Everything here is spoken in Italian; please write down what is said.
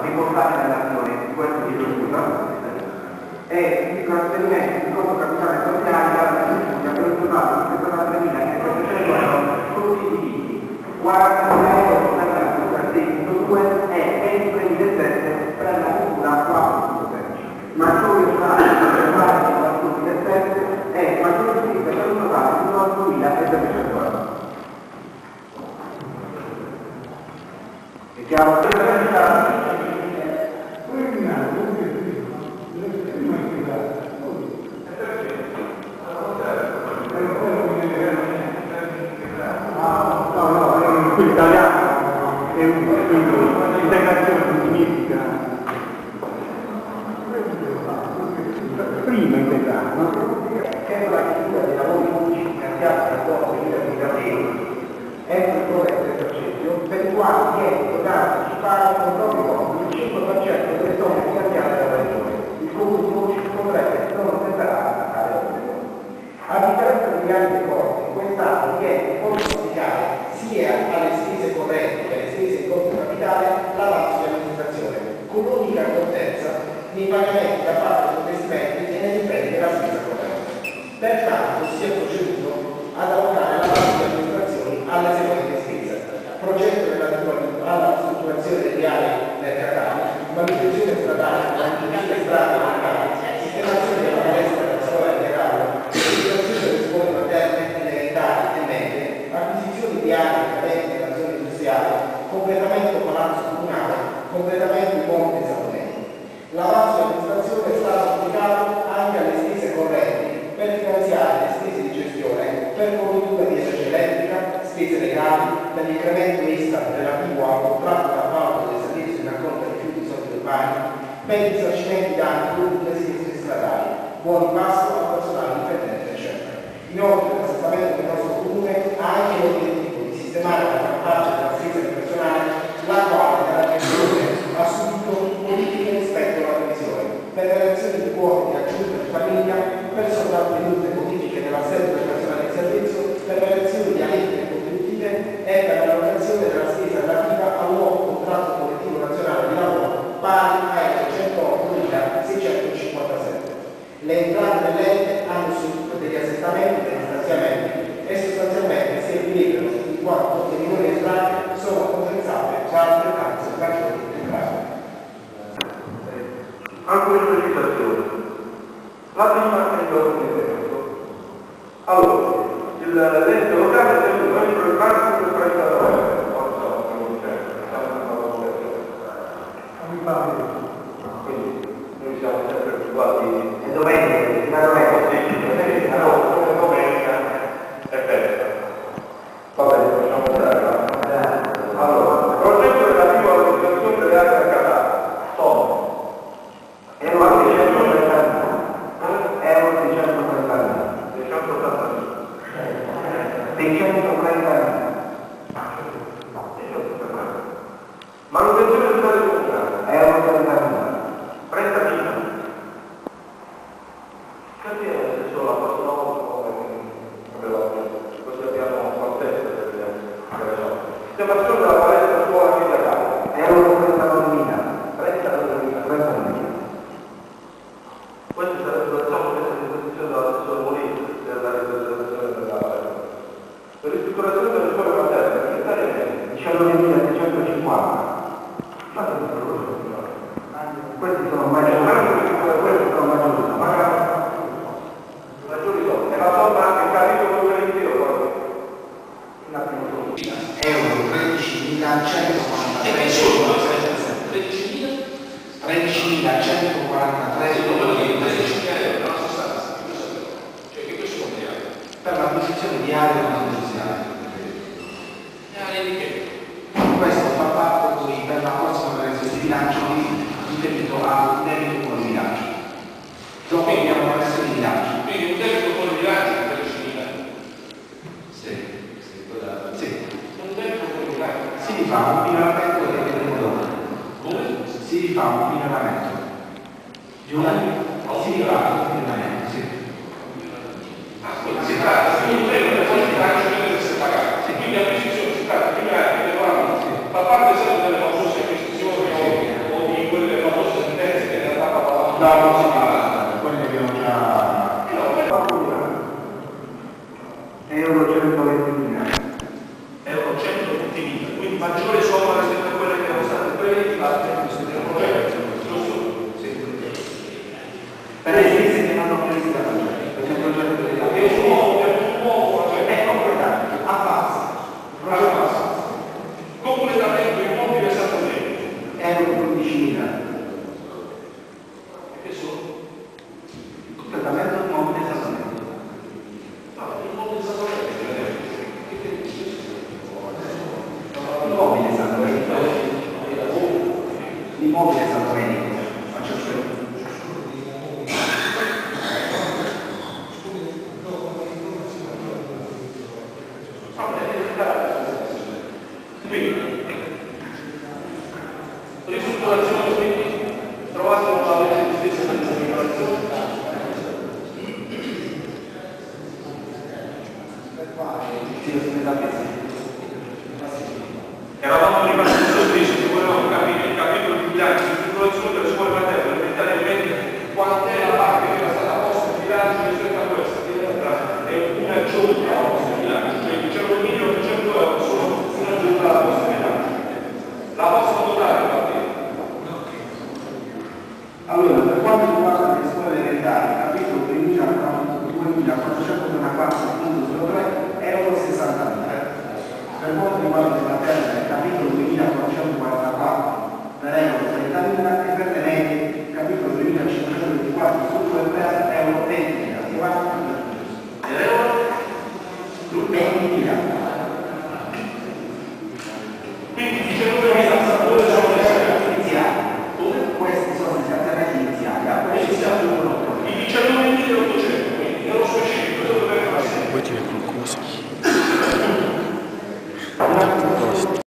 riportati nell'azione di questo tipo di scusa e il trasferimento di conto capitale sociale da per un totale di 73.700 euro tutti divisi 40.000 euro per la scusa 6.2 e 23.700 per la scusa 4.13 maggiori usati per fare la scusa 7 e maggiori spese per un totale di 98.700 euro. È chiaro? Italiano è un'integrazione significa prima integrare, no? Che la chiusura dei lavori pubblici finanziati dal Fondo di Migrazione entro il corrente esercizio per i quali viene dotato di fare con proprio conto il 5% delle somme finanziate dalla Regione. Il comune di voci potrebbe non separare a tale obbligo. A differenza degli anni corsi, quest'anno viene consigliare sia alle spese correnti che alle spese in conto capitale l'avanzo di amministrazione, con l'unica accortezza nei pagamenti da parte degli investimenti e nelle impegni della spesa corrente. Pertanto si è proceduto ad allocare l'avanzo di amministrazione alle seguenti spese: progetto relativo alla strutturazione delle aree mercatali, manutenzione stradale, manutenzione strade locali, sistemazione della palestra della scuola di Carlo, realizzazione delle scuole materne, elementari e medie, acquisizione di aree cadenti nella zona industriale, completamento palazzo comunale, completamento di ponte Salomei. L'avanzo di amministrazione è stato applicato anche alle spese correnti per finanziare le spese di gestione, per fornitura di energia elettrica, spese legali, per l'incremento ISTAT relativo al contratto d'appalto del servizio di raccolta rifiuti sottourbani, per i risarcimenti danni dovuti ai sinistri stradali, buoni passo al personale dipendente, eccetera. Inoltre, l'assestamento del nostro comune ha anche l'obiettivo di sistemare la gran parte della spesa di personale, la quale dalla gestione ha subito modifiche rispetto alla previsione, per l'elezione di quote di aggiunta di famiglia, per sopravvenute modifiche dell'assetto del personale di servizio, per l'elezione di aliquote contributive e per l'allocazione della spesa relativa al nuovo contratto collettivo nazionale di lavoro pari a 108.657. Le entrate dell'ente hanno subito degli assestamenti e degli stanziamenti e sostanzialmente si equilibrano in quanto le minori entrate sono compensate da altrettanto maggiori entrate. Alcune precisazioni. La prima è l'ordine del testo. Allora, l'ente locale è tenuto entro il massimo del 30 novembre. Quindi noi siamo sempre abituati è domenica, domenica è festa. Va bene, facciamo andare. Allora, il progetto relativo all'organizzazione delle aree mercatali sono euro 630.000 manutenzione di strade comunali euro 30.000 30.000. Capire solo la prossima volta così abbiamo contezza delle cose. Sistemazione della palestra scuola filiale euro 39.000 questi sarebbero la messa a disposizione dell'assessore Molino della realizzazione della palestra. Per l'istrutturazione delle scuole materne unitariamente 19.750. Questi sono maggiori, sono. E la somma anche carico con l'intero euro 13.143 per l'acquisizione di aree non industriali. Questo fa parte poi per la prossima operazione di bilancio riferito al debito con il bilancio. Dopo abbiamo una versione di bilancio. Quindi un debito con il bilancio di 13.000. Sì. Un debito con il bilancio. Si rifà un miglioramento del debito dopo. Come? Si rifà un miglioramento. Si rifà un miglioramento, sì. Si tratta di un debito con il bilancio che deve essere pagato. Eravamo rimasti sorpresi che volevamo capire il capitolo di bilancio di circolazione delle scuole materne per evitare quant'è la parte che era stata posta in bilancio rispetto a questa, che è un'aggiunta alla posta in bilancio, cioè diciamo 1.800 euro sono un'aggiunta alla posta in bilancio. La posta totale va bene. Allora, per quanto riguarda le scuole elementari, capitolo 2494.03 euro 60.000. Per quanto riguarda le materne, capitolo 2444 per euro 30.000 e per le medie, capitolo 2524 su 2 per euro 20.000. Per euro 20.000. Quindi 19.000 dove sono iniziali. Questi sono gli stanziamenti iniziali. i 19.800, quindi nello specifico dove dovrebbero essere.